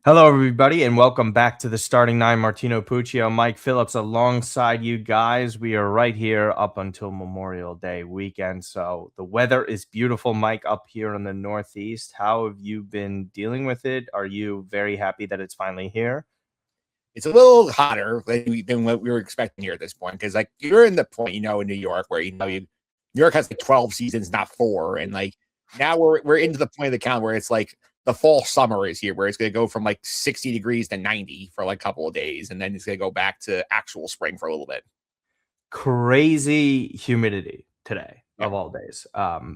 Hello, everybody, and welcome back to the Starting Nine. Martino, Puccio, Mike Phillips, alongside you guys. We are right here up until Memorial Day weekend. So the weather is beautiful, Mike, up here in the Northeast. How have you been dealing with it? Are you very happy that it's finally here? It's a little hotter than what we were expecting here at this point because, like, you're in the point, in New York where New York has like 12 seasons, not four, and like now we're into the point of the count where it's like the fall summer is here, where it's going to go from like 60 degrees to 90 for like a couple of days, and then it's going to go back to actual spring for a little bit. Crazy humidity today Yeah. of all days,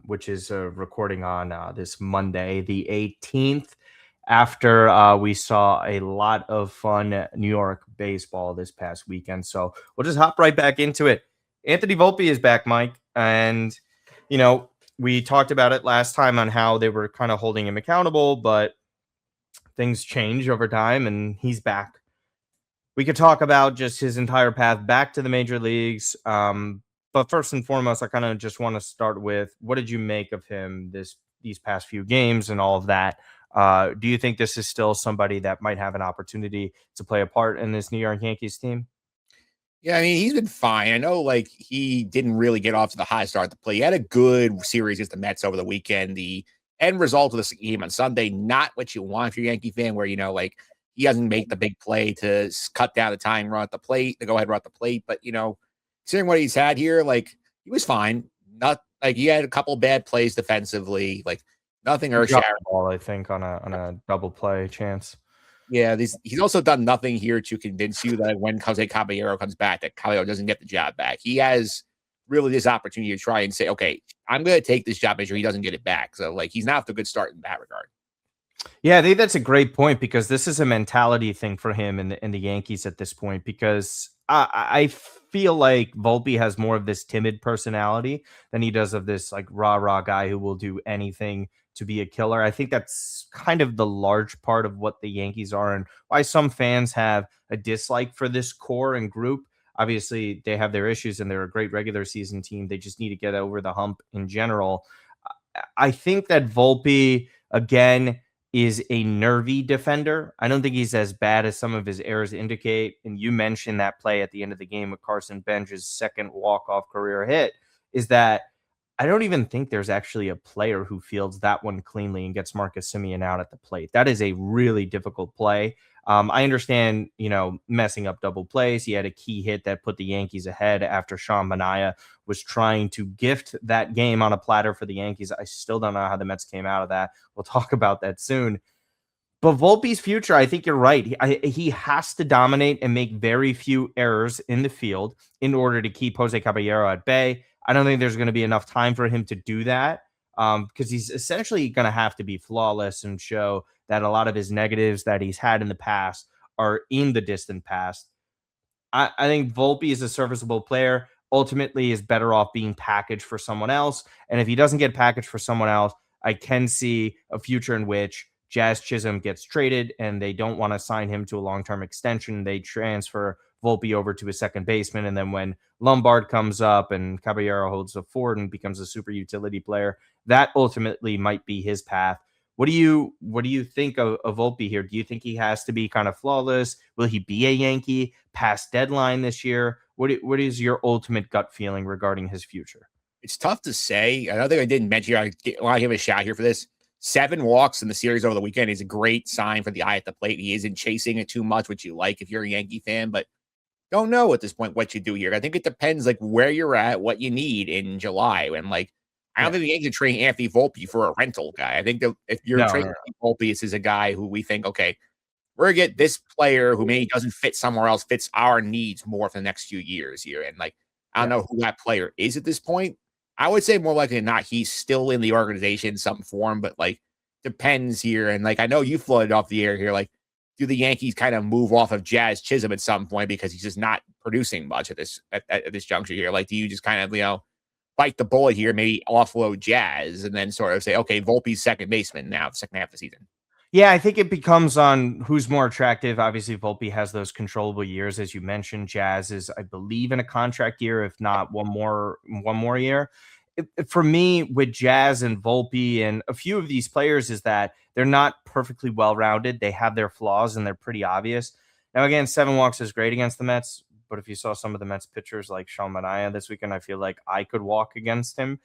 which is recording on this Monday, the 18th, after we saw a lot of fun New York baseball this past weekend. So we'll just hop right back into it. Anthony Volpe is back, Mike. And, you know, we talked about it last time on how they were kind of holding him accountable, but things change over time and he's back. We could talk about just his entire path back to the major leagues. But first and foremost, I kind of just want to start with what did you make of him these past few games and all of that? Do you think this is still somebody that might have an opportunity to play a part in this New York Yankees team? Yeah, I mean, he's been fine. I know, like, he didn't really get off to the high start to play. He had a good series against the Mets over the weekend. The end result of this game on Sunday, not what you want if you're a Yankee fan, where, like, he doesn't make the big play to cut down the tying run at the plate, the go-ahead run at the plate. But, considering what he's had here, like, he was fine. Not like he had a couple bad plays defensively, like nothing He dropped earth-shattering. the ball, I think, on a double play chance. Yeah, he's also done nothing here to convince you that when Jose Caballero comes back, that Caballero doesn't get the job back. He has really this opportunity to try and say, okay, I'm going to take this job, make sure he doesn't get it back. So, like, he's not off to a good start in that regard. Yeah, I think that's a great point because this is a mentality thing for him in the Yankees at this point. Because I feel like Volpe has more of this timid personality than he does of this like rah guy who will do anything to be a killer. I think that's kind of the large part of what the Yankees are and why some fans have a dislike for this core and group. Obviously, they have their issues and they're a great regular season team. They just need to get over the hump in general. I think that Volpe again is a nervy defender. I don't think he's as bad as some of his errors indicate. And you mentioned that play at the end of the game with Carson Benge's second walk-off career hit is that I don't even think there's actually a player who fields that one cleanly and gets Marcus Semien out at the plate. That is a really difficult play. I understand, messing up double plays. He had a key hit that put the Yankees ahead after Sean Manaea was trying to gift that game on a platter for the Yankees. I still don't know how the Mets came out of that. We'll talk about that soon. But Volpe's future, I think you're right. He has to dominate and make very few errors in the field in order to keep Jose Caballero at bay. I don't think there's going to be enough time for him to do that because he's essentially going to have to be flawless and show that a lot of his negatives that he's had in the past are in the distant past. I think Volpe is a serviceable player. Ultimately, is better off being packaged for someone else. And if he doesn't get packaged for someone else, I can see a future in which Jazz Chisholm gets traded and they don't want to sign him to a long-term extension. They transfer Volpe over to a second baseman. And then when Lombard comes up and Caballero holds the fort and becomes a super utility player, that ultimately might be his path. What do you think of Volpe here? Do you think he has to be kind of flawless? Will he be a Yankee past deadline this year? What is your ultimate gut feeling regarding his future? It's tough to say. Another thing I didn't mention, I want to give a shout here for this. 7 walks in the series over the weekend is a great sign for the eye at the plate. He isn't chasing it too much, which you like if you're a Yankee fan, but don't know at this point what you do here. I think it depends like where you're at, what you need in July. And like I don't think the Yankees are trading Anthony Volpe for a rental guy. I think that if you're trading Volpe, this is a guy who we think, okay, we're gonna get this player who maybe doesn't fit somewhere else, fits our needs more for the next few years here. And like I don't know who that player is at this point. I would say more likely than not, he's still in the organization in some form, but like depends here. And like I know you floated off the air here, like do the Yankees kind of move off of Jazz Chisholm at some point because he's just not producing much at this juncture here? Like, do you just kind of bite the bullet here, maybe offload Jazz, and then sort of say, okay, Volpe's second baseman now, the second half of the season? Yeah, I think it becomes on who's more attractive. Obviously, Volpe has those controllable years, as you mentioned. Jazz is, I believe, in a contract year, if not one more year. for me, with Jazz and Volpe and a few of these players, is that they're not perfectly well-rounded. They have their flaws and they're pretty obvious. Now, again, 7 walks is great against the Mets, but if you saw some of the Mets pitchers like Sean Manaea this weekend, I feel like I could walk against him.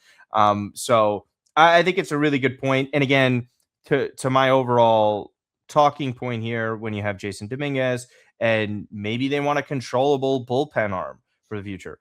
So I think it's a really good point. And again, to my overall talking point here, when you have Jason Dominguez and maybe they want a controllable bullpen arm for the future.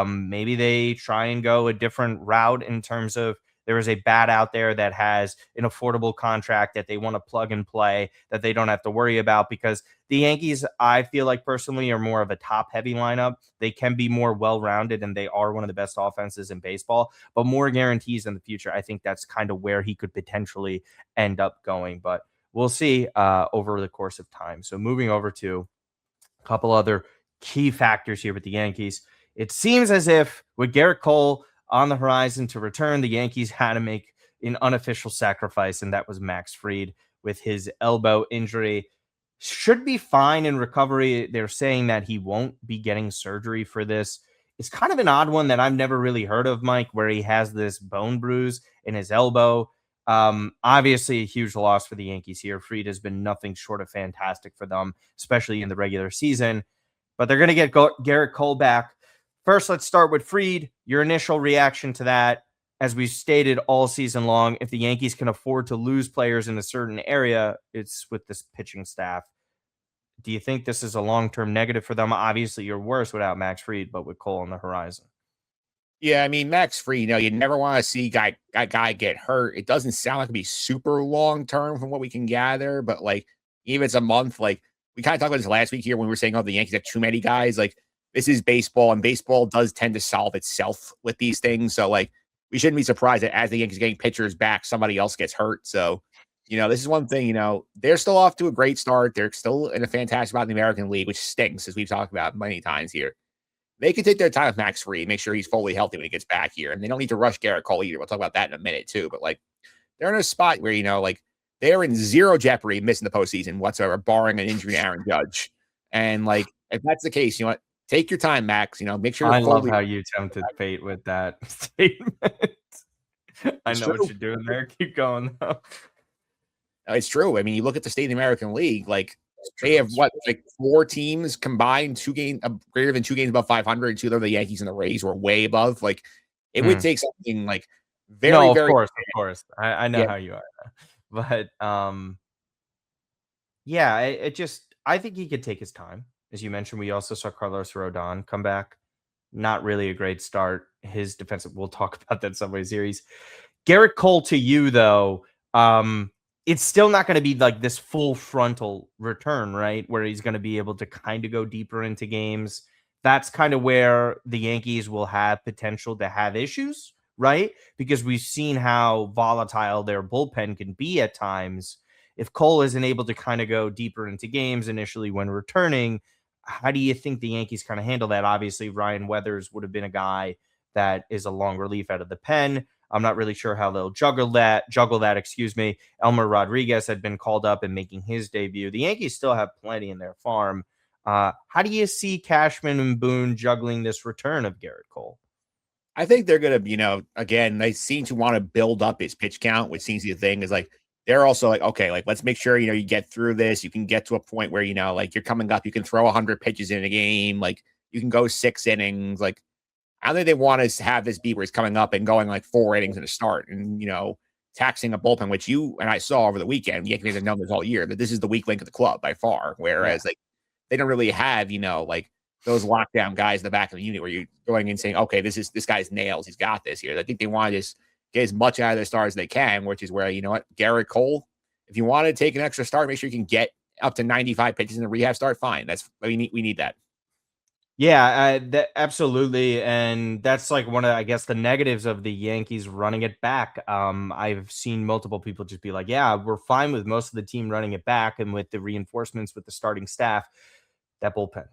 Maybe they try and go a different route in terms of there is a bat out there that has an affordable contract that they want to plug and play that they don't have to worry about, because the Yankees, I feel like personally, are more of a top heavy lineup. They can be more well-rounded and they are one of the best offenses in baseball, but more guarantees in the future. I think that's kind of where he could potentially end up going, but we'll see over the course of time. So moving over to a couple other key factors here with the Yankees. It seems as if with Garrett Cole on the horizon to return, the Yankees had to make an unofficial sacrifice, and that was Max Fried with his elbow injury. Should be fine in recovery. They're saying that he won't be getting surgery for this. It's kind of an odd one that I've never really heard of, Mike, where he has this bone bruise in his elbow. Obviously a huge loss for the Yankees here. Fried has been nothing short of fantastic for them, especially in the regular season, but they're going to get Garrett Cole back. First, let's start with Fried. Your initial reaction to that, as we've stated all season long, if the Yankees can afford to lose players in a certain area, it's with this pitching staff. Do you think this is a long-term negative for them? Obviously, you're worse without Max Fried, but with Cole on the horizon. Yeah, I mean, Max Fried, you never want to see a guy get hurt. It doesn't sound like it'd be super long term from what we can gather, but like, even if it's a month, like we kind of talked about this last week here when we were saying, oh, the Yankees have too many guys. Like, this is baseball, and baseball does tend to solve itself with these things. So, like, we shouldn't be surprised that as the Yankees getting pitchers back, somebody else gets hurt. So, this is one thing, they're still off to a great start. They're still in a fantastic spot in the American League, which stinks, as we've talked about many times here. They can take their time with Max Fried, make sure he's fully healthy when he gets back here. And they don't need to rush Garrett Cole either. We'll talk about that in a minute, too. But, like, they're in a spot where, like, they're in zero jeopardy missing the postseason whatsoever, barring an injury to Aaron Judge. And, like, if that's the case, you know what? Take your time, Max. Make sure I love how you tempted fate with that statement. I know what you're doing there. Keep going, though. It's true. I mean, you look at the state of the American League, like, they have like 4 teams combined, 2 games greater than 2 games above 500. 2 of the Yankees and the Rays were way above. Like, it would take something like very, of very. Of course. I know how you are, but yeah, I think he could take his time. As you mentioned, we also saw Carlos Rodon come back. Not really a great start. His defensive, we'll talk about that Subway Series. Garrett Cole, to you though, it's still not going to be like this full frontal return, right? Where he's going to be able to kind of go deeper into games. That's kind of where the Yankees will have potential to have issues, right? Because we've seen how volatile their bullpen can be at times. If Cole isn't able to kind of go deeper into games initially when returning, how do you think the Yankees kind of handle that? Obviously, Ryan Weathers would have been a guy that is a long relief out of the pen. I'm not really sure how they'll juggle that. Elmer Rodriguez had been called up and making his debut. The Yankees still have plenty in their farm. How do you see Cashman and Boone juggling this return of Garrett Cole? I think they're going to, again, they seem to want to build up his pitch count, which seems to be the thing is like, they're also like, okay, like, let's make sure, you get through this. You can get to a point where, like, you're coming up, you can throw 100 pitches in a game. Like, you can go 6 innings. Like, I think they want to have this be where he's coming up and going like 4 innings in a start and, taxing a bullpen, which you and I saw over the weekend. Yankees have known this all year that this is the weak link of the club by far. Whereas, like, they don't really have, like those lockdown guys in the back of the unit where you're going and saying, okay, this guy's nails. He's got this here. I think they want to just get as much out of their stars as they can, which is where, Garrett Cole, if you want to take an extra start, make sure you can get up to 95 pitches in the rehab start. Fine. We need that. Yeah, absolutely. And that's like one of, I guess, the negatives of the Yankees running it back. I've seen multiple people just be like, yeah, we're fine with most of the team running it back. And with the reinforcements with the starting staff, that bullpen.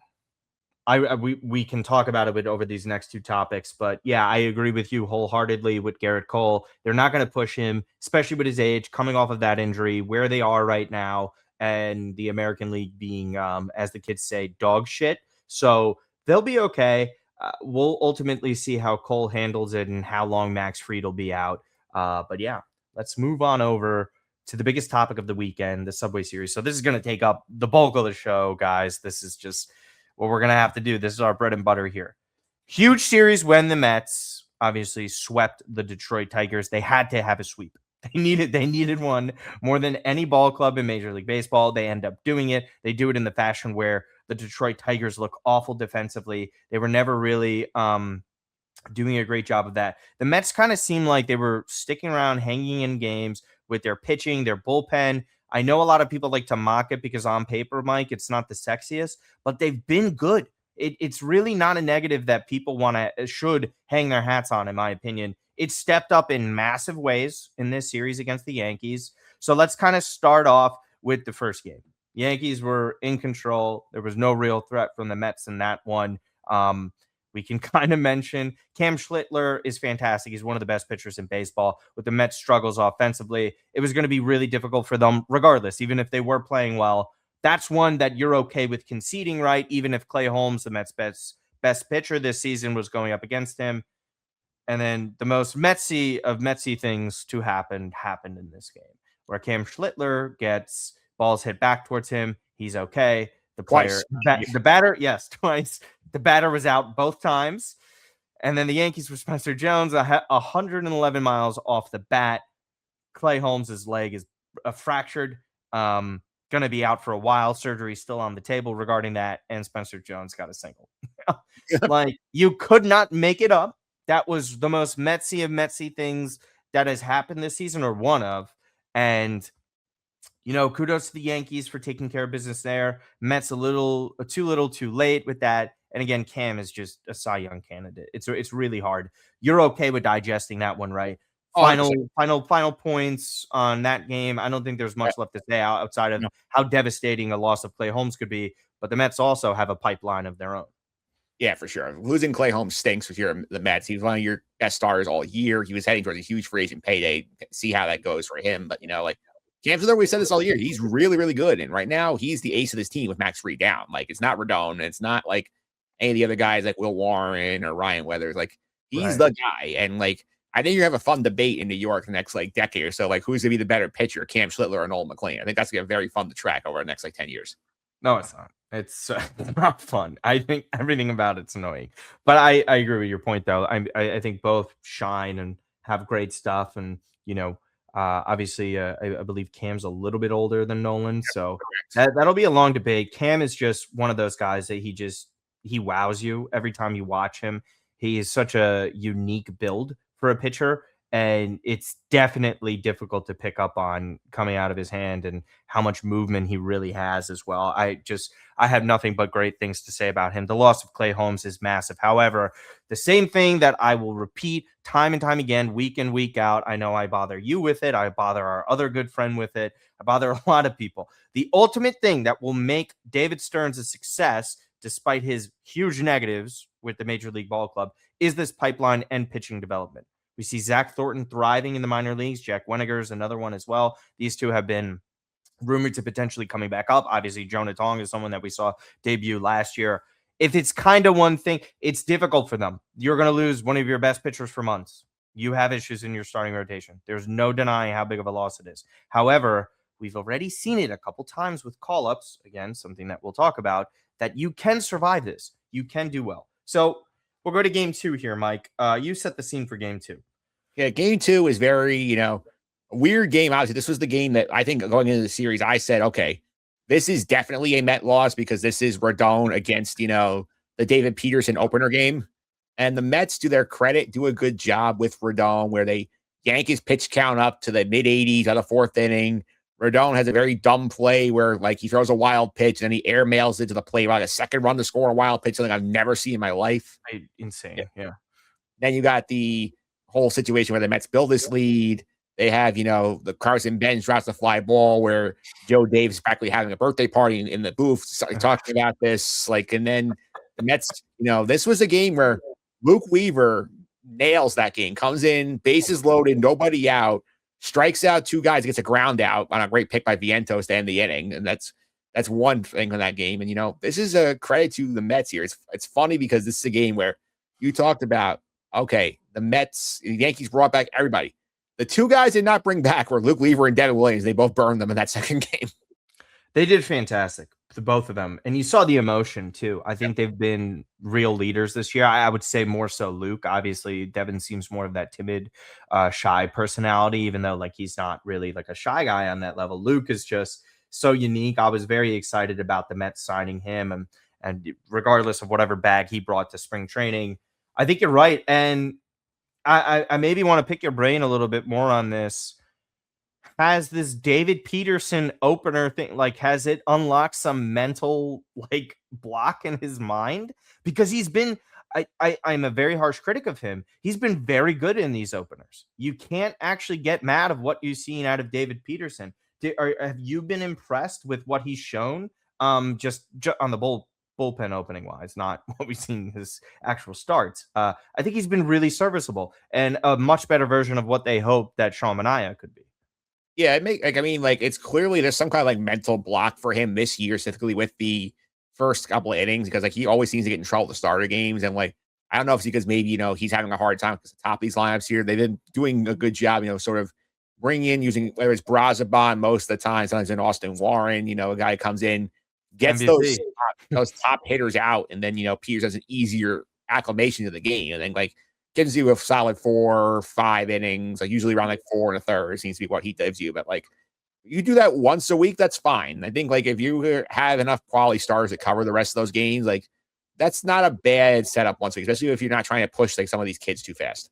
We can talk about it over these next 2 topics, but yeah, I agree with you wholeheartedly with Garrett Cole. They're not going to push him, especially with his age, coming off of that injury, where they are right now, and the American League being, as the kids say, dog shit. So they'll be okay. we'll ultimately see how Cole handles it and how long Max Fried will be out. But yeah, let's move on over to the biggest topic of the weekend, the Subway Series. So this is going to take up the bulk of the show, guys. This is just what we're going to have to do. This is our bread and butter here. Huge series when the Mets obviously swept the Detroit Tigers. They had to have a sweep. They needed one more than any ball club in Major League Baseball. They end up doing it. They do it in the fashion where the Detroit Tigers look awful defensively. They were never really doing a great job of that. The Mets kind of seemed like they were sticking around, hanging in games with their pitching, their bullpen. I know a lot of people like to mock it because on paper, Mike, it's not the sexiest, but they've been good. It's really not a negative that people should hang their hats on, in my opinion. It stepped up in massive ways in this series against the Yankees. So let's kind of start off with the first game. Yankees were in control. There was no real threat from the Mets in that one. We can kind of mention Cam Schlittler is fantastic. He's one of the best pitchers in baseball. With the Mets' struggles offensively, it was going to be really difficult for them regardless, even if they were playing well. That's one that you're okay with conceding, right? Even if Clay Holmes, the Mets' best pitcher this season, was going up against him. And then the most Metsy of Metsy things to happened in this game, where Cam Schlittler gets balls hit back towards him. He's okay. The player, the batter, yes, twice. The batter was out both times. And then the Yankees with Spencer Jones, 111 miles off the bat. Clay Holmes' leg is fractured. Going to be out for a while. Surgery still on the table regarding that. And Spencer Jones got a single. Like, you could not make it up. That was the most Metsy of Metsy things that has happened this season, or one of. And, you know, kudos to the Yankees for taking care of business there. Mets too little too late with that. And again, Cam is just a Cy Young candidate. It's really hard. You're okay with digesting that one, right? Final points on that game. I don't think there's much left to say outside of how devastating a loss of Clay Holmes could be. But the Mets also have a pipeline of their own. Yeah, for sure. Losing Clay Holmes stinks with the Mets. He was one of your best stars all year. He was heading towards a huge free agent payday. See how that goes for him. But, you know, like, Cam Schlittler, we said this all year. He's really, really good. And right now, he's the ace of this team with Max Fried down. Like, it's not Rodon. It's not like any of the other guys like Will Warren or Ryan Weathers. Like, he's the guy. And, like, I think you're going to have a fun debate in New York the next, like, decade or so. Like, who's going to be the better pitcher, Cam Schlittler or Noel McLean? I think that's going to be very fun to track over the next, like, 10 years. No, it's not. It's not fun. I think everything about it's annoying. But I agree with your point, though. I think both shine and have great stuff. And, you know, obviously, I believe Cam's a little bit older than Nolan. So that'll be a long debate. Cam is just one of those guys that he wows you every time you watch him. He is such a unique build for a pitcher. And it's definitely difficult to pick up on coming out of his hand and how much movement he really has as well. I have nothing but great things to say about him. The loss of Clay Holmes is massive. However, the same thing that I will repeat time and time again, week in, week out. I know I bother you with it. I bother our other good friend with it. I bother a lot of people. The ultimate thing that will make David Stearns a success, despite his huge negatives with the Major League Ball Club, is this pipeline and pitching development. We see Zach Thornton thriving in the minor leagues. Jack Weniger's another one as well. These two have been rumored to potentially coming back up. Obviously, Jonah Tong is someone that we saw debut last year. If it's kind of one thing, it's difficult for them. You're going to lose one of your best pitchers for months. You have issues in your starting rotation. There's no denying how big of a loss it is. However, we've already seen it a couple times with call-ups. Again, something that we'll talk about, that you can survive this. You can do well. So we'll go to game 2 here, Mike. You set the scene for game 2. Yeah, game 2 is very, weird game. Obviously, this was the game that I think going into the series, I said, okay, this is definitely a Met loss because this is Rodon against, the David Peterson opener game. And the Mets, to their credit, do a good job with Rodon where they yank his pitch count up to the mid-80s on the 4th inning. Rodon has a very dumb play where, like, he throws a wild pitch and then he air mails it to the plate, like a second run to score a wild pitch, something I've never seen in my life. Insane. Yeah. Then you got the whole situation where the Mets build this lead. They have, the Carson Benge drops the fly ball where Joe Davis is practically having a birthday party in the booth talking about this. And then the Mets, this was a game where Luke Weaver nails that game, comes in, bases loaded, nobody out, strikes out 2 guys, gets a ground out on a great pick by Vientos to end the inning. And that's one thing on that game. And, this is a credit to the Mets here. It's funny because this is a game where you talked about, okay, the Mets, the Yankees brought back everybody. The two guys did not bring back were Luke Weaver and Devin Williams. They both burned them in that second game. They did fantastic, the both of them. And you saw the emotion too. I think they've been real leaders this year. I would say more so Luke. Obviously, Devin seems more of that timid, shy personality, even though like he's not really like a shy guy on that level. Luke is just so unique. I was very excited about the Mets signing him, and regardless of whatever bag he brought to spring training, I think you're right. And I maybe want to pick your brain a little bit more on this. Has this David Peterson opener thing, like, has it unlocked some mental like block in his mind? Because he's been, I'm a very harsh critic of him. He's been very good in these openers. You can't actually get mad of what you've seen out of David Peterson. Have you been impressed with what he's shown? Just on the bullpen opening wise, not what we've seen his actual starts. I think he's been really serviceable and a much better version of what they hoped that Sean Manaea could be. Yeah, it's clearly there's some kind of like mental block for him this year, specifically with the first couple of innings, because like he always seems to get in trouble at the starter games. And like, I don't know if it's because maybe, he's having a hard time because the top of these lineups here, they've been doing a good job, sort of bringing in using whether it's Brazaban most of the time, sometimes in Austin Warren, a guy comes in, gets MVP. those top hitters out, and then, Peters has an easier acclimation to the game. And then like, gives you a solid 4 or 5 innings, like usually around like 4 1/3 seems to be what he gives you. But like you do that once a week, that's fine. I think like if you have enough quality stars to cover the rest of those games, like that's not a bad setup once a week, especially if you're not trying to push like some of these kids too fast.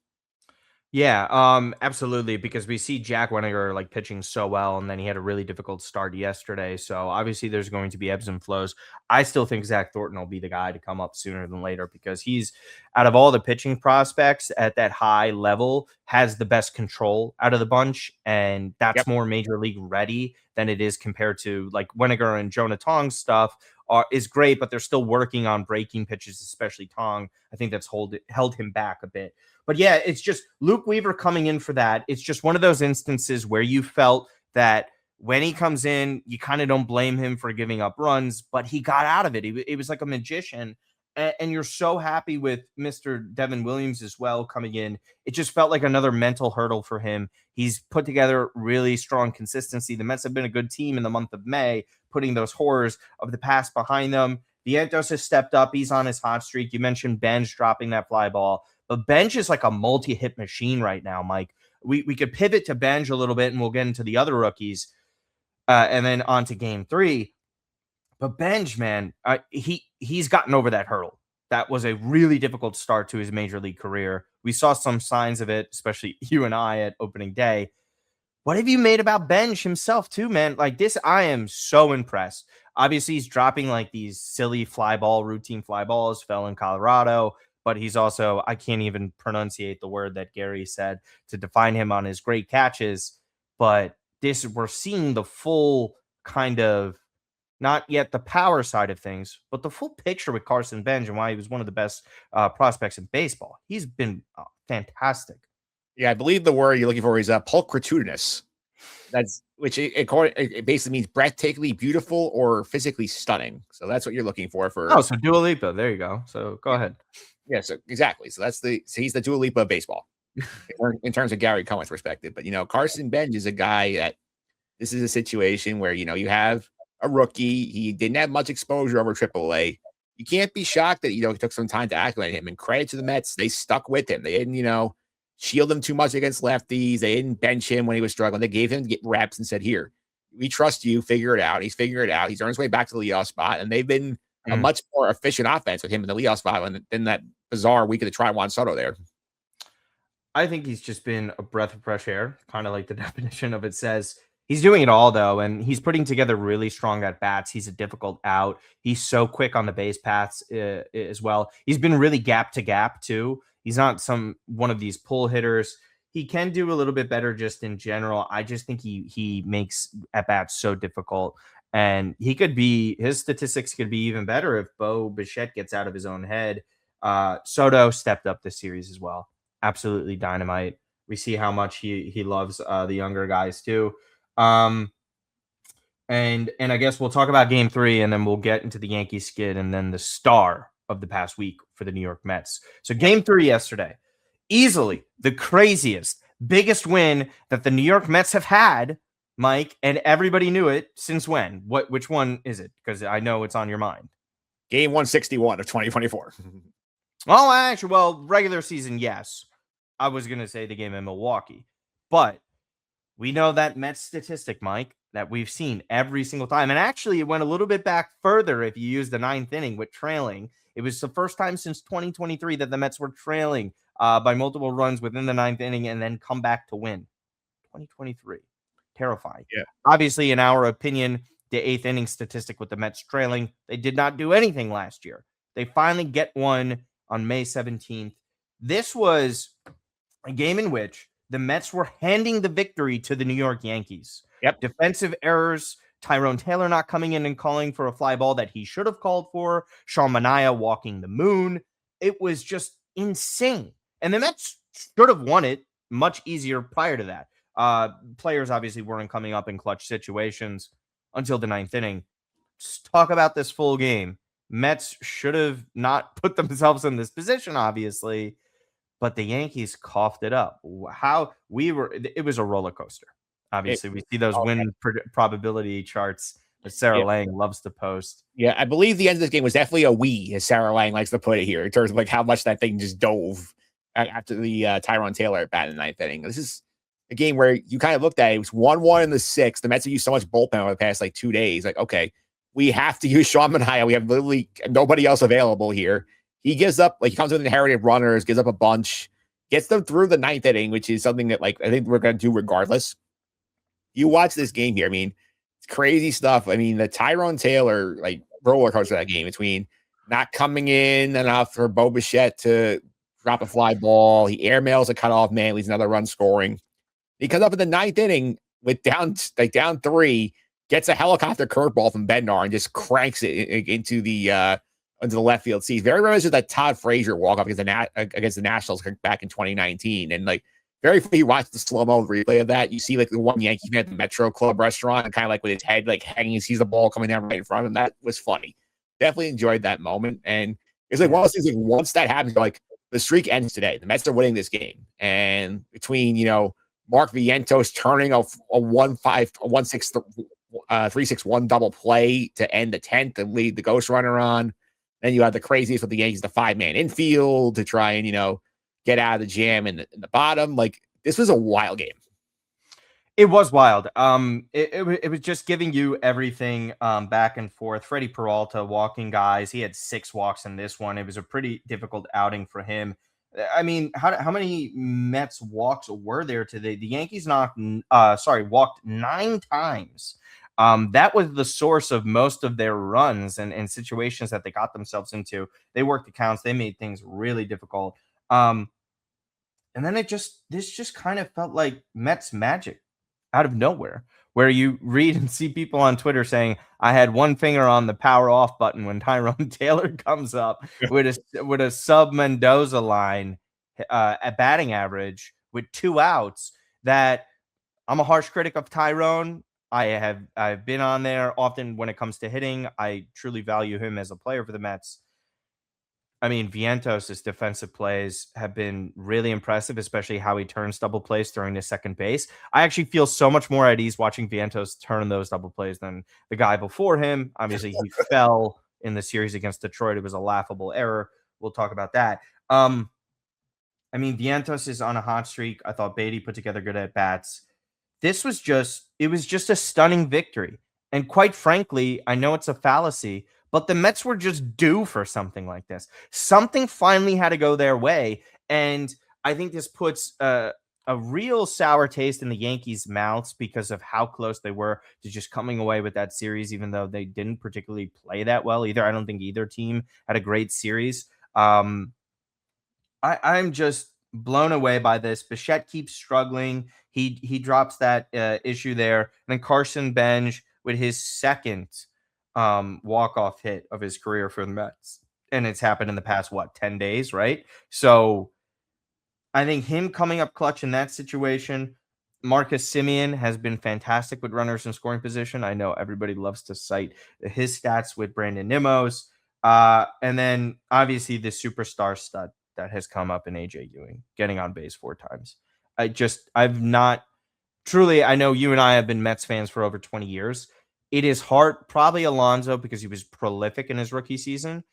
Yeah, absolutely. Because we see Jack Weniger like pitching so well, and then he had a really difficult start yesterday. So obviously, there's going to be ebbs and flows. I still think Zach Thornton will be the guy to come up sooner than later because he's out of all the pitching prospects at that high level, has the best control out of the bunch, and that's Yep. more major league ready than it is compared to like Weniger and Jonah Tong's stuff. Is great, but they're still working on breaking pitches, especially Tong. I think that's held him back a bit. But yeah, it's just Luke Weaver coming in for that. It's just one of those instances where you felt that when he comes in, you kind of don't blame him for giving up runs, but he got out of it. It was like a magician. And you're so happy with Mr. Devin Williams as well coming in. It just felt like another mental hurdle for him. He's put together really strong consistency. The Mets have been a good team in the month of May, putting those horrors of the past behind them. Vientos has stepped up. He's on his hot streak. You mentioned Benge dropping that fly ball. But Benge is like a multi-hit machine right now, Mike. We could pivot to Benge a little bit, and we'll get into the other rookies, and then on to game 3. But Benge, man, he's gotten over that hurdle. That was a really difficult start to his major league career. We saw some signs of it, especially you and I at opening day. What have you made about Benge himself too, man? Like this, I am so impressed. Obviously, he's dropping like these silly routine fly balls, fell in Colorado, but he's also, I can't even pronunciate the word that Gary said to define him on his great catches. But we're seeing the full kind of, not yet the power side of things, but the full picture with Carson Benge and why he was one of the best prospects in baseball. He's been fantastic. Yeah, I believe the word you're looking for is pulchritudinous. It basically means breathtakingly beautiful or physically stunning. So that's what you're looking for. Oh, so Dua Lipa. There you go. So go ahead. Yeah, so exactly. So he's the Dua Lipa of baseball in terms of Gary Cohen's perspective. But Carson Benge is a guy that this is a situation where you have a rookie. He didn't have much exposure over AAA. You can't be shocked that it took some time to acclimate him. And credit to the Mets, they stuck with him. They didn't shield him too much against lefties. They didn't bench him when he was struggling. They gave him reps and said, "Here, we trust you. Figure it out." He's figured it out. He's earned his way back to the leadoff spot, and they've been a much more efficient offense with him in the leadoff spot than that bizarre week of the Taijuan Soto there. I think he's just been a breath of fresh air, kind of like the definition of it says. He's doing it all, though, and he's putting together really strong at-bats. He's a difficult out. He's so quick on the base paths as well. He's been really gap-to-gap, too. He's not one of these pull hitters. He can do a little bit better just in general. I just think he makes at-bats so difficult. And his statistics could be even better if Bo Bichette gets out of his own head. Soto stepped up this series as well. Absolutely dynamite. We see how much he loves the younger guys, too. And I guess we'll talk about game 3 and then we'll get into the Yankees skid and then the star of the past week for the New York Mets. So game 3 yesterday, easily the craziest, biggest win that the New York Mets have had, Mike, and everybody knew it since when? Which one is it? Because I know it's on your mind. Game 161 of 2024. Oh, actually, well, regular season, yes. I was going to say the game in Milwaukee. But we know that Mets statistic, Mike, that we've seen every single time. And actually, it went a little bit back further if you use the 9th inning with trailing. It was the first time since 2023 that the Mets were trailing by multiple runs within the 9th inning and then come back to win. 2023. Terrifying. Yeah. Obviously, in our opinion, the 8th inning statistic with the Mets trailing, they did not do anything last year. They finally get one on May 17th. This was a game in which the Mets were handing the victory to the New York Yankees. Yep. Defensive errors, Tyrone Taylor not coming in and calling for a fly ball that he should have called for, Sean Manaea walking the moon. It was just insane. And the Mets should have won it much easier prior to that. Players obviously weren't coming up in clutch situations until the 9th inning. Just talk about this full game. Mets should have not put themselves in this position, obviously, but the Yankees coughed it up. It was a roller coaster. Obviously, we see those win probability charts that Sarah Lang loves to post. Yeah, I believe the end of this game was definitely a we, as Sarah Lang likes to put it here, in terms of like how much that thing just dove after the Tyrone Taylor at bat in the 9th inning. This is a game where you kind of looked at it. It was 1-1 in the 6th. The Mets have used so much bullpen over the past like 2 days. Like, okay, we have to use Sean Manaea. We have literally nobody else available here. He gives up, like, he comes with inherited runners, gives up a bunch, gets them through the 9th inning, which is something that, like, I think we're going to do regardless. You watch this game here. I mean, it's crazy stuff. I mean, the Tyrone Taylor, like, roller coaster of that game between not coming in enough for Bo Bichette to drop a fly ball. He airmails a cutoff man, leaves another run scoring. He comes up in the 9th inning with down 3, gets a helicopter curveball from Bednar and just cranks it into the left field seats. Very reminiscent of that Todd Frazier walk-off against the Nationals back in 2019. And, like, very few you watch the slow-mo replay of that. You see, like, the one Yankee man at the Metro Club restaurant and kind of, like, with his head, like, hanging, he sees the ball coming down right in front of him. That was funny. Definitely enjoyed that moment. And it's like one of those things, like, once that happens, like, the streak ends today. The Mets are winning this game. And between, Mark Vientos turning a 3-6-1 double play to end the 10th and lead the ghost runner on. Then you have the craziest with the Yankees, the 5-man infield to try and, get out of the jam in the bottom. Like, this was a wild game. It was wild. It was just giving you everything back and forth. Freddie Peralta walking guys. He had 6 walks in this one. It was a pretty difficult outing for him. I mean, how many Mets walks were there today? The Yankees walked 9 times. That was the source of most of their runs and situations that they got themselves into. They worked the counts. They made things really difficult. And then this just kind of felt like Mets magic out of nowhere, where you read and see people on Twitter saying, I had one finger on the power off button when Tyrone Taylor comes up with a sub Mendoza line at batting average with 2 outs. That I'm a harsh critic of Tyrone. I've been on there often when it comes to hitting. I truly value him as a player for the Mets. I mean, Vientos' defensive plays have been really impressive, especially how he turns double plays during the second base. I actually feel so much more at ease watching Vientos turn those double plays than the guy before him. Obviously, he fell in the series against Detroit. It was a laughable error. We'll talk about that. I mean, Vientos is on a hot streak. I thought Beatty put together good at-bats. It was just a stunning victory. And quite frankly, I know it's a fallacy, but the Mets were just due for something like this. Something finally had to go their way. And I think this puts a real sour taste in the Yankees' mouths because of how close they were to just coming away with that series, even though they didn't particularly play that well either. I don't think either team had a great series. I'm just blown away by this. Bichette keeps struggling. He drops that issue there. And then Carson Benge with his second walk-off hit of his career for the Mets. And it's happened in the past, 10 days, right? So I think him coming up clutch in that situation. Marcus Semien has been fantastic with runners in scoring position. I know everybody loves to cite his stats with Brandon Nimmo's. And then obviously the superstar stud that has come up in AJ Ewing, getting on base 4 times. I've not truly, I know you and I have been Mets fans for over 20 years. It is hard, probably Alonso because he was prolific in his rookie season,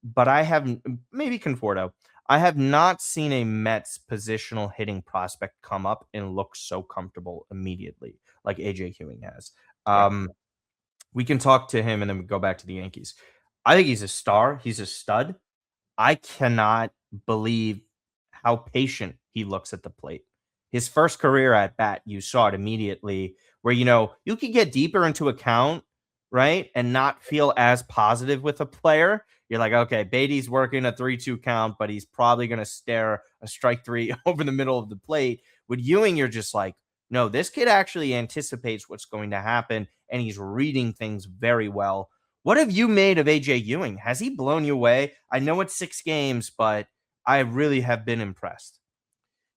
but I haven't, maybe Conforto. I have not seen a Mets positional hitting prospect come up and look so comfortable immediately like AJ Ewing has. Yeah. We can talk to him and then we go back to the Yankees. I think he's a star. He's a stud. I cannot believe how patient he looks at the plate. His first career at bat, you saw it immediately where, you could get deeper into a count, right? And not feel as positive with a player. You're like, okay, Beatty's working a 3-2 count, but he's probably going to stare a strike three over the middle of the plate. With Ewing, you're just like, no, this kid actually anticipates what's going to happen and he's reading things very well. What have you made of AJ Ewing? Has he blown you away? I know it's 6 games, but I really have been impressed.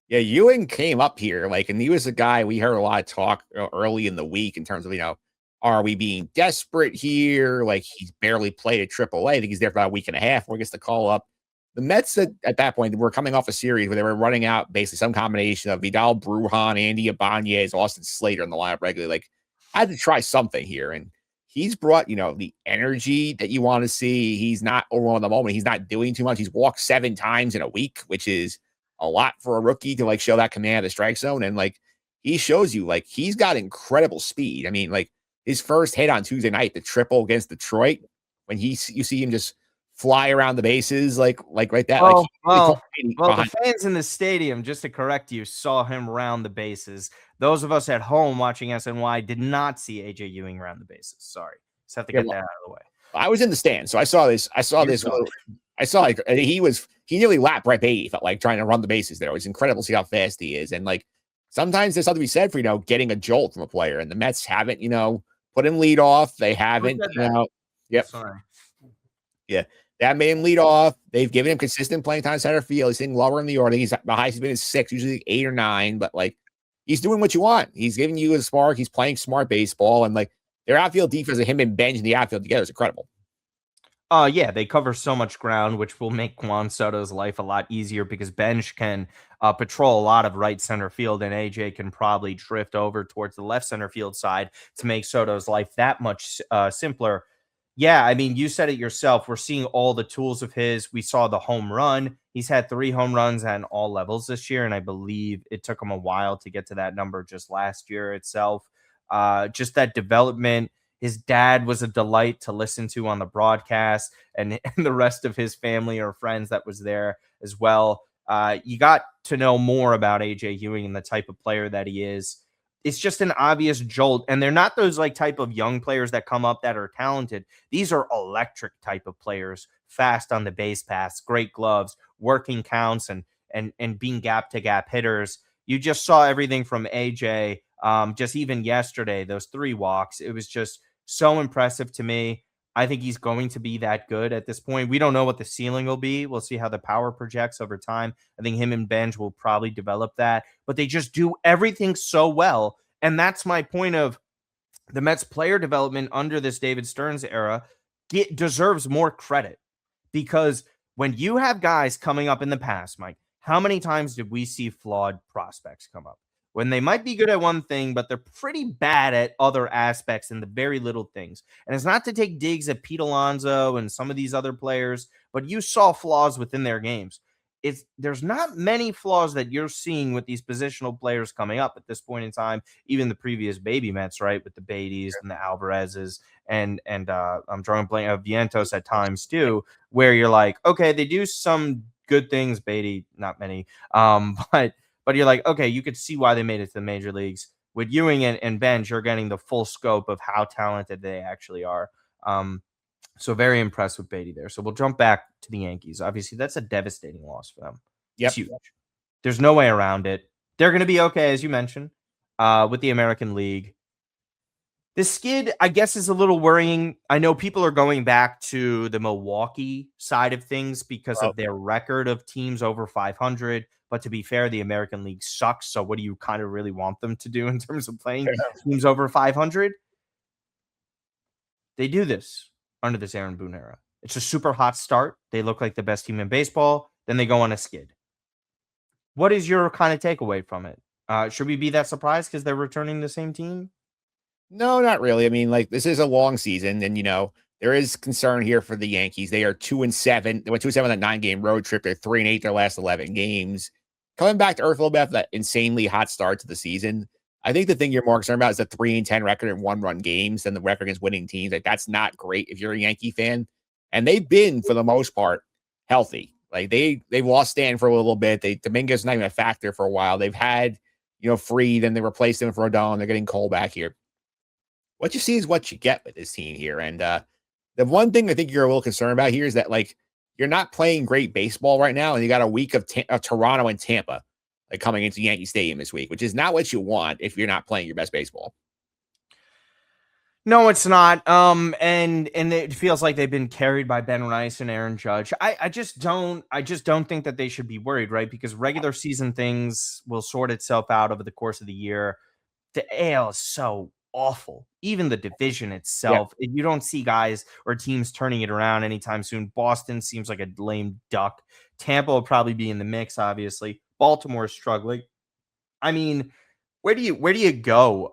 Yeah, Ewing came up here, and he was a guy we heard a lot of talk early in the week in terms of, are we being desperate here? Like, he's barely played at AAA. I think he's there for about a week and a half before he gets the call up. The Mets at that point were coming off a series where they were running out basically some combination of Vidal Brujan, Andy Ibanez, Austin Slater in the lineup regularly. Like, I had to try something here. And he's brought, the energy that you want to see. He's not overwhelmed at the moment. He's not doing too much. He's walked 7 times in a week, which is a lot for a rookie to show that command of the strike zone. And he shows you he's got incredible speed. I mean, his first hit on Tuesday night, the triple against Detroit, when you see him just fly around the bases like that. Well, the fans in the stadium, just to correct you, saw him round the bases. Those of us at home watching SNY did not see AJ Ewing round the bases. Sorry. Just have to get that out of the way. I was in the stand, so I saw this. I saw he nearly lapped Brett Beatty, felt like trying to run the bases there. It was incredible to see how fast he is. And sometimes there's something to be said for, getting a jolt from a player. And the Mets haven't, put him lead off. They haven't, Yep. Sorry. Yeah. That made him lead off. They've given him consistent playing time center field. He's sitting lower in the order. The highest he's been is 6, usually 8 or 9, but he's doing what you want. He's giving you a spark. He's playing smart baseball. And their outfield defense of him and Benge in the outfield together is incredible. Yeah, they cover so much ground, which will make Juan Soto's life a lot easier because Benge can patrol a lot of right center field, and AJ can probably drift over towards the left center field side to make Soto's life that much simpler. Yeah, I mean, you said it yourself. We're seeing all the tools of his. We saw the home run. He's had 3 home runs at all levels this year, and I believe it took him a while to get to that number just last year itself. Just that development. His dad was a delight to listen to on the broadcast, and the rest of his family or friends that was there as well. You got to know more about AJ Ewing and the type of player that he is. It's just an obvious jolt, and they're not those type of young players that come up that are talented. These are electric type of players, fast on the base paths, great gloves, working counts, and being gap to gap hitters. You just saw everything from AJ. Just even yesterday, those 3 walks, it was just so impressive to me. I think he's going to be that good at this point. We don't know what the ceiling will be. We'll see how the power projects over time. I think him and Benge will probably develop that, but they just do everything so well. And that's my point of the Mets player development under this David Stearns era deserves more credit, because when you have guys coming up in the past, Mike, how many times did we see flawed prospects come up when they might be good at one thing, but they're pretty bad at other aspects and the very little things? And it's not to take digs at Pete Alonso and some of these other players, but you saw flaws within their games. There's not many flaws that you're seeing with these positional players coming up at this point in time, even the previous baby Mets, right? With the Beatties and the Alvarezes and I'm drawing a blank of Vientos at times too, where you're like, okay, they do some good things, Beatty, not many. But you're like, okay, you could see why they made it to the major leagues. With Ewing and Benge, you're getting the full scope of how talented they actually are. So very impressed with Beatty there. So we'll jump back to the Yankees. Obviously, that's a devastating loss for them. Yep. It's huge. There's no way around it. They're going to be okay, as you mentioned, with the American League. The skid, I guess, is a little worrying. I know people are going back to the Milwaukee side of things because of their record of teams over 500. But to be fair, the American League sucks. So what do you kind of really want them to do in terms of playing teams over 500? They do this under this Aaron Boone era. It's a super hot start. They look like the best team in baseball. Then they go on a skid. What is your kind of takeaway from it? Should we be that surprised because they're returning the same team? No, not really. I mean, like this is a long season, and there is concern here for the Yankees. They are 2-7. They went 2-7 on that 9-game road trip. They're 3-8 their last 11 games. Coming back to earth a little bit after that insanely hot start to the season. I think the thing you're more concerned about is the 3-10 record in one-run games and the record against winning teams. Like that's not great if you're a Yankee fan. And they've been, for the most part, healthy. Like they've lost Stan for a little bit. Dominguez not even a factor for a while. They've had, Freed, and they replaced him with Rodon. They're getting Cole back here. What you see is what you get with this team here. And the one thing I think you're a little concerned about here is that, like, you're not playing great baseball right now, and you got a week of Toronto and Tampa like coming into Yankee Stadium this week, which is not what you want if you're not playing your best baseball. No, it's not. And it feels like they've been carried by Ben Rice and Aaron Judge. I just don't think that they should be worried, right? Because regular season things will sort itself out over the course of the year. The AL is so awful. Even the division itself, you don't see guys or teams turning it around anytime soon. Boston seems like a lame duck. Tampa will probably be in the mix, obviously. Baltimore is struggling. I mean, where do you go?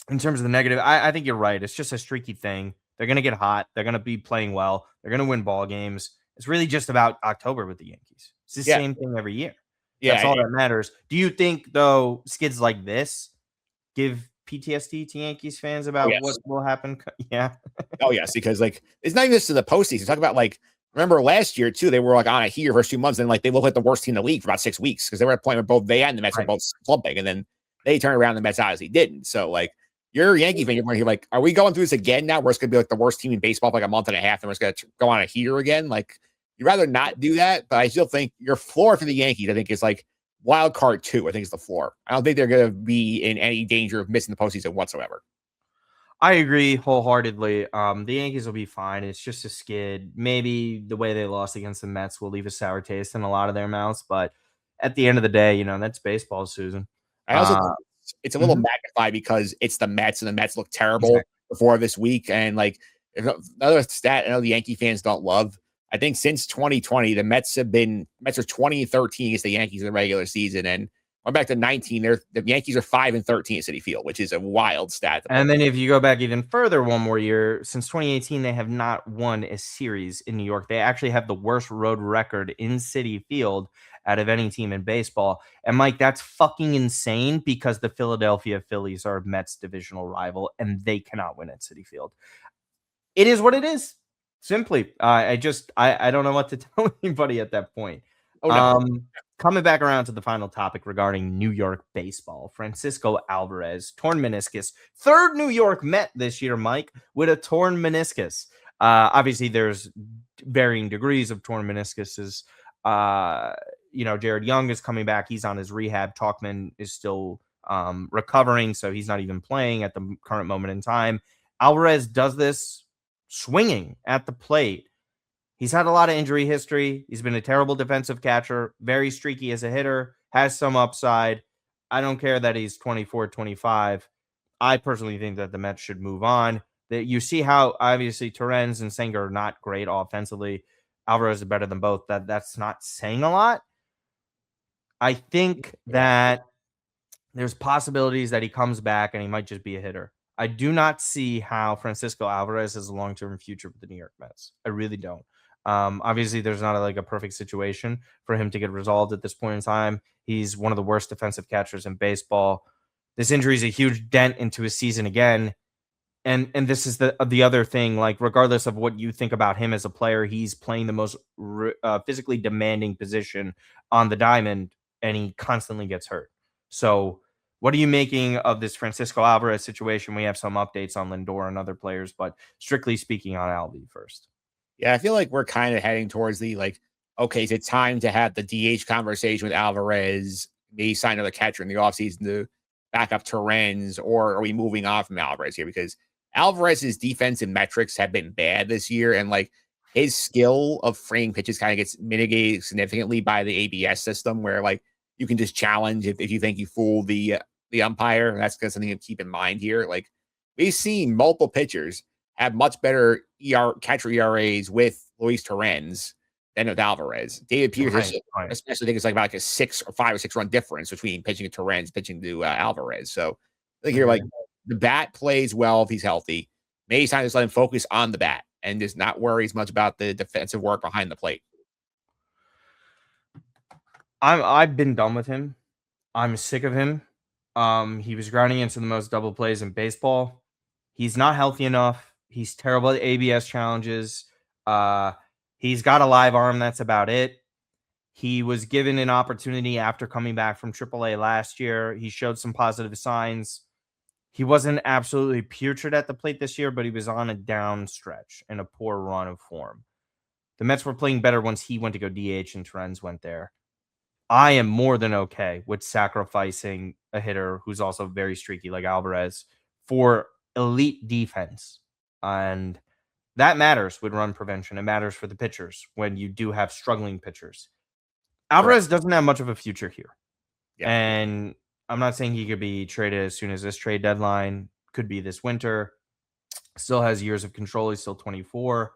In terms of the negative, I think you're right. It's just a streaky thing. They're going to get hot. They're going to be playing well. They're going to win ball games. It's really just about October with the Yankees. It's the same thing every year. That's all that matters. Do you think, though, skids like this give PTSD to Yankees fans about what will happen? Yeah. Oh, yes, because, like, it's not even just to the postseason. Talk about, like, remember last year, too, they were, like, on a heater for 2 months, and, like, they looked like the worst team in the league for about 6 weeks because they were at a point where both they and the Mets were both slumping, and then they turned around and the Mets obviously didn't. So, like, you're a Yankee fan, you're like, are we going through this again now where it's going to be like the worst team in baseball for like a month and a half and we're just going to go on a heater again? Like, you'd rather not do that, but I still think your floor for the Yankees, I think, is like wild card 2, I think is the floor. I don't think they're going to be in any danger of missing the postseason whatsoever. I agree wholeheartedly. The Yankees will be fine. It's just a skid. Maybe the way they lost against the Mets will leave a sour taste in a lot of their mouths, but at the end of the day, that's baseball, Susan. I also think it's a little magnified because it's the Mets, and the Mets look terrible before this week. And like another stat I know the Yankee fans don't love. I think since 2020, the Mets are 20-13 against the Yankees in the regular season, and going back to 19, the Yankees are 5-13 at Citi Field, which is a wild stat. And then if you go back even further, one more year, since 2018, they have not won a series in New York. They actually have the worst road record in Citi Field out of any team in baseball. And Mike, that's fucking insane because the Philadelphia Phillies are Mets divisional rival and they cannot win at Citi Field. It is what it is. Simply. I don't know what to tell anybody at that point. Oh, no. Coming back around to the final topic regarding New York baseball, Francisco Alvarez, torn meniscus, third New York Met this year, Mike, with a torn meniscus. Obviously, there's varying degrees of torn meniscuses. Jared Young is coming back. He's on his rehab. Tauchman is still recovering, so he's not even playing at the current moment in time. Alvarez does this swinging at the plate. He's had a lot of injury history. He's been a terrible defensive catcher, very streaky as a hitter, has some upside. I don't care that he's 24, 25. I personally think that the Mets should move on. That you see how obviously Torrens and Senga are not great offensively. Alvarez is better than both. That's not saying a lot. I think that there's possibilities that he comes back and he might just be a hitter. I do not see how Francisco Alvarez has a long-term future with the New York Mets. I really don't. Obviously, there's not a perfect situation for him to get resolved at this point in time. He's one of the worst defensive catchers in baseball. This injury is a huge dent into his season again. And this is the other thing, like regardless of what you think about him as a player, he's playing the most physically demanding position on the diamond, and he constantly gets hurt. So what are you making of this Francisco Alvarez situation? We have some updates on Lindor and other players, but strictly speaking on Alvy first. Yeah, I feel like we're kind of heading towards the okay, is it time to have the DH conversation with Alvarez? Maybe sign another catcher in the offseason to back up Torrens, or are we moving on from Alvarez here? Because Alvarez's defensive metrics have been bad this year, and his skill of framing pitches kind of gets mitigated significantly by the ABS system, where you can just challenge if you think you fooled the umpire. And that's something to keep in mind here. We've seen multiple pitchers have much better catcher ERAs with Luis Torrens than with Alvarez. David Peters, Right. especially, think it's like a 5 or 6 run difference between pitching to Torrens, pitching to Alvarez. So I think you're like the bat plays well if he's healthy. Maybe it's time to just let him focus on the bat and just not worry as much about the defensive work behind the plate. I've been done with him. I'm sick of him. He was grounding into the most double plays in baseball. He's not healthy enough. He's terrible at ABS challenges. He's got a live arm. That's about it. He was given an opportunity after coming back from AAA last year. He showed some positive signs. He wasn't absolutely putrid at the plate this year, but he was on a down stretch and a poor run of form. The Mets were playing better once he went to go DH and Torrens went there. I am more than okay with sacrificing a hitter who's also very streaky like Alvarez for elite defense. And that matters with run prevention. It matters for the pitchers when you do have struggling pitchers. Alvarez doesn't have much of a future here. Yeah. And I'm not saying he could be traded as soon as this trade deadline. Could be this winter. Still has years of control. He's still 24.